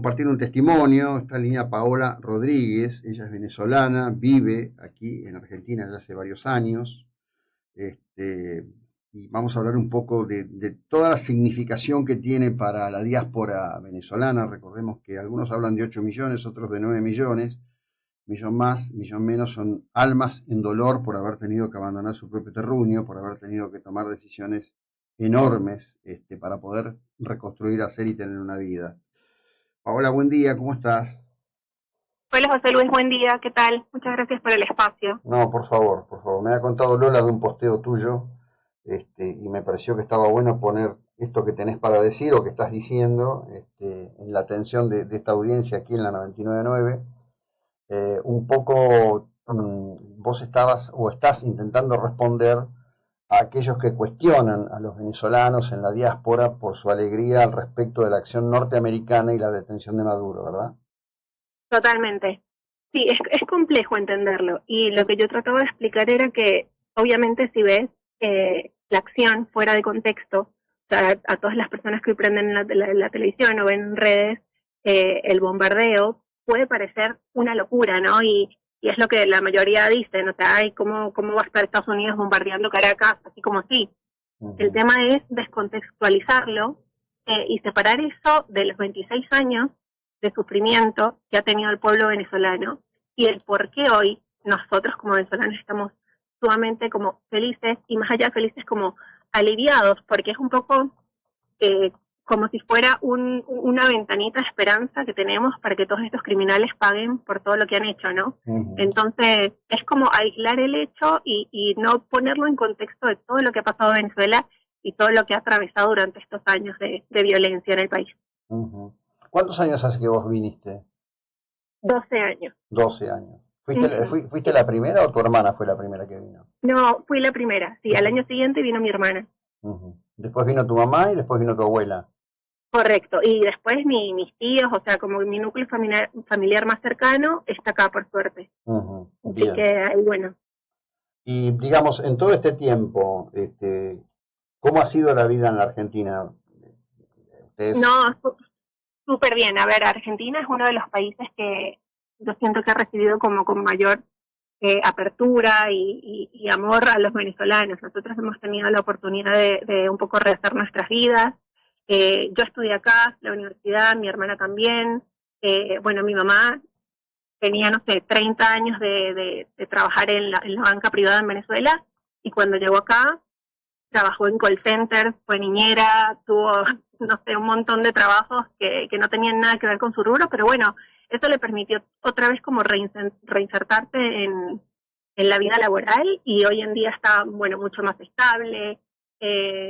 compartir un testimonio. Está en línea Paola Rodríguez, ella es venezolana, vive aquí en Argentina ya hace varios años. Y vamos a hablar un poco de toda la significación que tiene para la diáspora venezolana. Recordemos que algunos hablan de 8 millones, otros de 9 millones. Millón más, millón menos son almas en dolor por haber tenido que abandonar su propio terruño, por haber tenido que tomar decisiones enormes para poder reconstruir, hacer y tener una vida. Paola, buen día, ¿cómo estás? Hola José Luis, buen día, ¿qué tal? Muchas gracias por el espacio. No, por favor, por favor. Me ha contado Lola de un posteo tuyo, y me pareció que estaba bueno poner esto que tenés para decir o que estás diciendo, en la atención de esta audiencia aquí en la 99.9. Un poco, vos estabas o estás intentando responder a aquellos que cuestionan a los venezolanos en la diáspora por su alegría al respecto de la acción norteamericana y la detención de Maduro, ¿verdad? Totalmente. Sí, es complejo entenderlo. Y lo que yo trataba de explicar era que, obviamente, si ves la acción fuera de contexto, o sea, a todas las personas que hoy prenden la televisión o ven en redes el bombardeo, puede parecer una locura, ¿no? Y es lo que la mayoría dicen, o sea, ay, ¿cómo va a estar Estados Unidos bombardeando Caracas así como así? El Uh-huh. tema es descontextualizarlo y separar eso de los 26 años de sufrimiento que ha tenido el pueblo venezolano y el por qué hoy nosotros como venezolanos estamos sumamente como felices y más allá de felices como aliviados, porque es un poco eh, como si fuera una ventanita de esperanza que tenemos para que todos estos criminales paguen por todo lo que han hecho, ¿no? Uh-huh. Entonces es como aislar el hecho y no ponerlo en contexto de todo lo que ha pasado en Venezuela y todo lo que ha atravesado durante estos años de violencia en el país. Uh-huh. ¿Cuántos años hace que vos viniste? 12 años. 12 años. Uh-huh. ¿Fuiste Sí. la primera o tu hermana fue la primera que vino? No, fui la primera, sí, al Uh-huh. año siguiente vino mi hermana. Uh-huh. Después vino tu mamá y después vino tu abuela. Correcto, y después mis tíos, o sea, como mi núcleo familiar más cercano, está acá por suerte. Uh-huh. Así que Bien. ahí, bueno. Y digamos, en todo este tiempo, ¿cómo ha sido la vida en la Argentina? Ustedes, No, súper bien. A ver, Argentina es uno de los países que yo siento que ha recibido como con mayor apertura y amor a los venezolanos. Nosotros hemos tenido la oportunidad de un poco rehacer nuestras vidas. Yo estudié acá, la universidad, mi hermana también. Bueno, mi mamá tenía, no sé, 30 años de trabajar en la banca privada en Venezuela y cuando llegó acá trabajó en call center, fue niñera, tuvo, no sé, un montón de trabajos que no tenían nada que ver con su rubro, pero bueno, eso le permitió otra vez como reinsertarse en la vida laboral y hoy en día está, bueno, mucho más estable,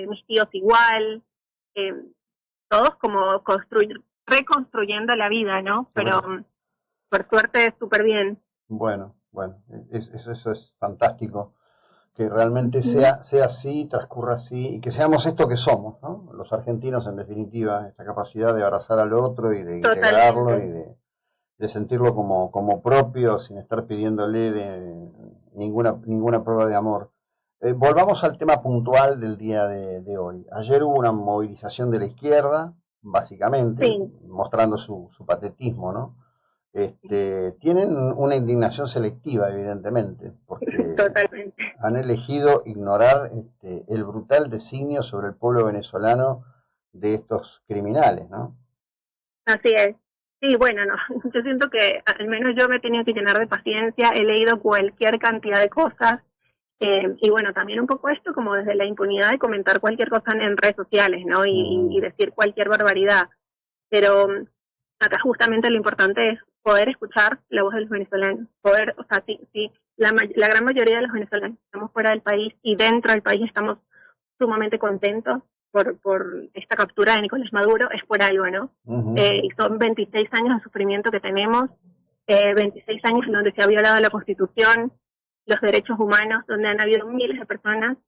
mis tíos igual, eh, todos como reconstruyendo la vida, ¿no? Pero por suerte súper bien. bueno, bueno, eso es fantástico, que realmente Ujú. sea así, transcurra así, y que seamos esto que somos, ¿no? Los argentinos, en definitiva, esta capacidad de abrazar al otro y de integrarlo y Totalmente. de sentirlo como propio, sin estar pidiéndole ninguna prueba de amor. Volvamos al tema puntual del día de hoy. Ayer hubo una movilización de la izquierda, básicamente, Sí, mostrando su patetismo, ¿no? Tienen una indignación selectiva, evidentemente, porque totalmente. han elegido ignorar el brutal designio sobre el pueblo venezolano de estos criminales, ¿no? Así es. Sí, bueno, no. Yo siento que al menos yo me he tenido que llenar de paciencia, he leído cualquier cantidad de cosas y bueno, también un poco esto como desde la impunidad de comentar cualquier cosa en redes sociales, ¿no? Y Mm, decir cualquier barbaridad. Pero acá justamente lo importante es poder escuchar la voz de los venezolanos, poder, o sea, sí, la gran mayoría de los venezolanos estamos fuera del país y dentro del país estamos sumamente contentos por esta captura de Nicolás Maduro, es por algo, ¿no? ujú. Y son 26 años de sufrimiento que tenemos, 26 años en donde se ha violado la Constitución, los derechos humanos, donde han habido miles de personas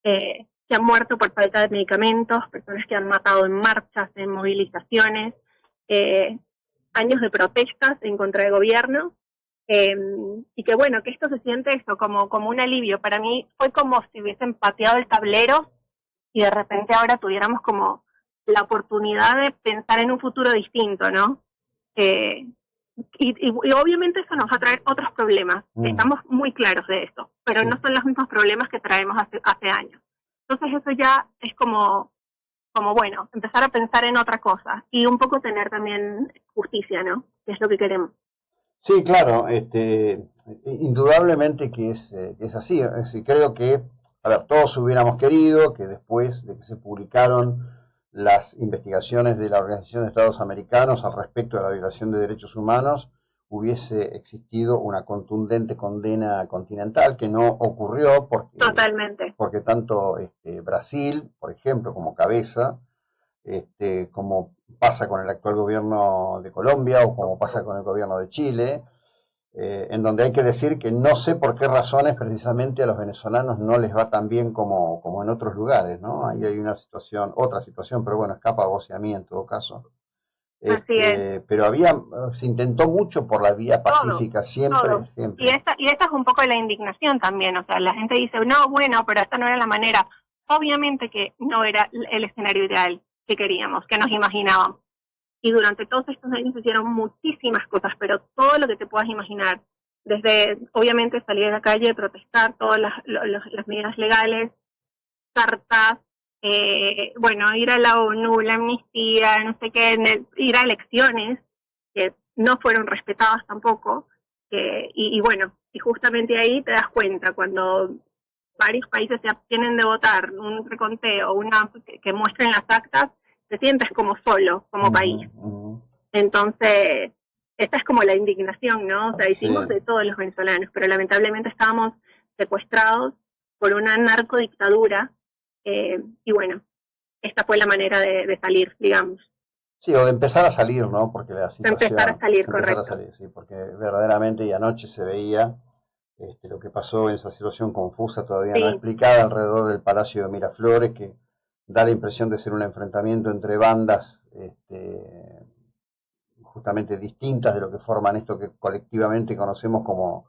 que han muerto por falta de medicamentos, personas que han matado en marchas, en movilizaciones, eh, años de protestas en contra del gobierno, eh, y que bueno, que esto se siente eso, como un alivio. Para mí fue como si hubiesen pateado el tablero y de repente ahora tuviéramos como la oportunidad de pensar en un futuro distinto, ¿no? Y obviamente eso nos va a traer otros problemas. Estamos muy claros de eso, pero no son los mismos problemas que traemos hace años. Entonces eso ya es como bueno, empezar a pensar en otra cosa y un poco tener también justicia, ¿no? Que es lo que queremos. Sí, claro, indudablemente que es así. Es decir, creo que, a ver, todos hubiéramos querido que después de que se publicaron las investigaciones de la Organización de Estados Americanos al respecto de la violación de derechos humanos, hubiese existido una contundente condena continental, que no ocurrió Totalmente. porque tanto Brasil, por ejemplo, como cabeza, como pasa con el actual gobierno de Colombia o como pasa con el gobierno de Chile, en donde hay que decir que no sé por qué razones precisamente a los venezolanos no les va tan bien como en otros lugares, ¿no? Ahí hay otra situación, pero bueno, escapa a vos y a mí en todo caso. Así es. Pero se intentó mucho por la vía pacífica, siempre. Y esta es un poco la indignación también, o sea, la gente dice, no, bueno, pero esta no era la manera. Obviamente que no era el escenario ideal que queríamos, que nos imaginábamos. Y durante todos estos años se hicieron muchísimas cosas, pero todo lo que te puedas imaginar, desde obviamente salir a la calle, protestar, todas las medidas legales, cartas, bueno, ir a la ONU, la amnistía, no sé qué, ir a elecciones, que no fueron respetadas tampoco, y bueno, y justamente ahí te das cuenta, cuando varios países se abstienen de votar, un reconteo, que muestren las actas, te sientes como solo, como país. Entonces, esta es como la indignación, ¿no? O sea, hicimos de todos los venezolanos, pero lamentablemente estábamos secuestrados por una narcodictadura, y bueno, esta fue la manera de salir, digamos. Sí, o de empezar a salir, ¿no? Porque la situación... Empezar a salir, correcto. Sí, porque verdaderamente, y anoche se veía lo que pasó en esa situación confusa, todavía no explicada, alrededor del Palacio de Miraflores, que da la impresión de ser un enfrentamiento entre bandas justamente distintas de lo que forman esto que colectivamente conocemos como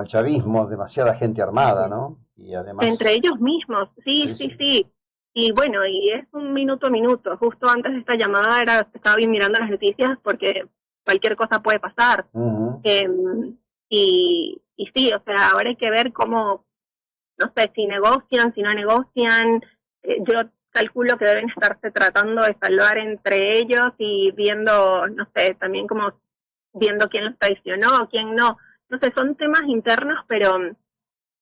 el chavismo, demasiada gente armada, ¿no? Y además... Entre ellos mismos, sí. Y bueno, y es un minuto a minuto. Justo antes de esta llamada estaba bien mirando las noticias porque cualquier cosa puede pasar. Y sí, o sea, ahora hay que ver cómo, no sé, si negocian, si no negocian. Yo calculo que deben estarse tratando de salvar entre ellos y viendo, no sé, también como viendo quién los traicionó, quién no. No sé, son temas internos, pero en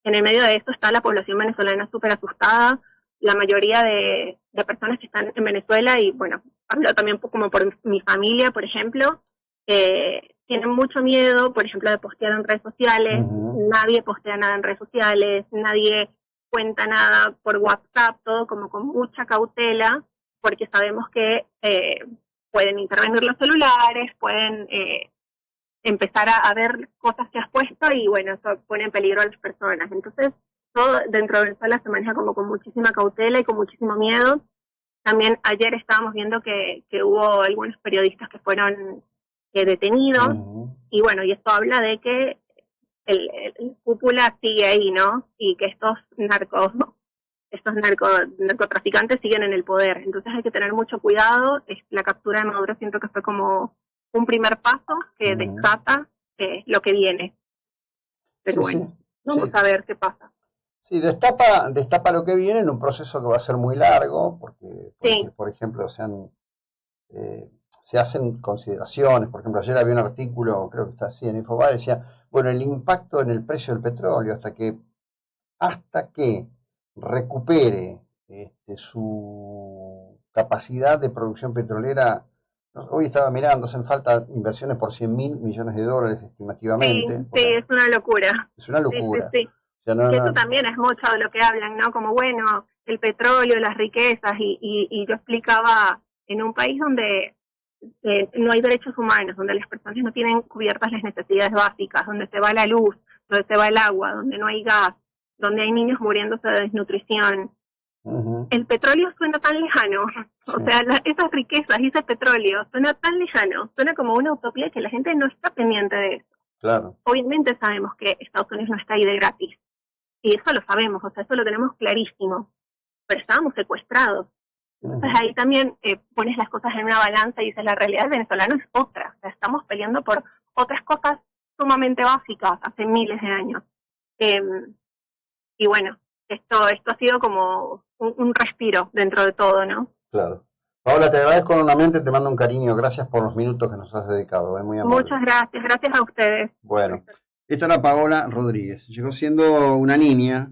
el medio de eso está la población venezolana súper asustada. La mayoría de personas que están en Venezuela, y bueno, hablo también como por mi familia, por ejemplo, tienen mucho miedo, por ejemplo, de postear en redes sociales. Nadie postea nada en redes sociales, nadie cuenta nada por WhatsApp, todo como con mucha cautela, porque sabemos que pueden intervenir los celulares, pueden empezar a ver cosas que has puesto y bueno, eso pone en peligro a las personas. Entonces, todo dentro de Venezuela se maneja como con muchísima cautela y con muchísimo miedo. También ayer estábamos viendo que hubo algunos periodistas que fueron detenidos, y bueno, y esto habla de que el cúpula sigue ahí, ¿no? Y que estos narcotraficantes siguen en el poder. Entonces hay que tener mucho cuidado. La captura de Maduro siento que fue como un primer paso que desata lo que viene. Pero vamos a ver qué pasa. Sí, destapa lo que viene en un proceso que va a ser muy largo, porque por ejemplo, se hacen consideraciones. Por ejemplo, ayer había un artículo, creo que está así en Infobae, decía, bueno, el impacto en el precio del petróleo hasta que recupere su capacidad de producción petrolera. Hoy estaba mirando, hacen falta inversiones por $100.000 millones de dólares estimativamente. Sí, es una locura. Es una locura. Sí. O sea, eso también es mucho de lo que hablan, ¿no? Como, bueno, el petróleo, las riquezas, y yo explicaba, en un país donde no hay derechos humanos, donde las personas no tienen cubiertas las necesidades básicas, donde se va la luz, donde se va el agua, donde no hay gas, donde hay niños muriéndose de desnutrición. El petróleo suena tan lejano, o sea, esas riquezas y ese petróleo suena tan lejano, suena como una utopía que la gente no está pendiente de eso. Claro. Obviamente sabemos que Estados Unidos no está ahí de gratis, y eso lo sabemos, o sea, eso lo tenemos clarísimo, pero estábamos secuestrados. Entonces ahí también pones las cosas en una balanza y dices, la realidad del venezolano es otra, o sea, estamos peleando por otras cosas sumamente básicas hace miles de años. Y bueno, esto ha sido como un respiro dentro de todo, ¿no? Claro. Paola, te agradezco enormemente, te mando un cariño, gracias por los minutos que nos has dedicado, muy amable. Muchas gracias a ustedes. Bueno, esta era Paola Rodríguez, llegó siendo una niña,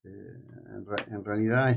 en realidad,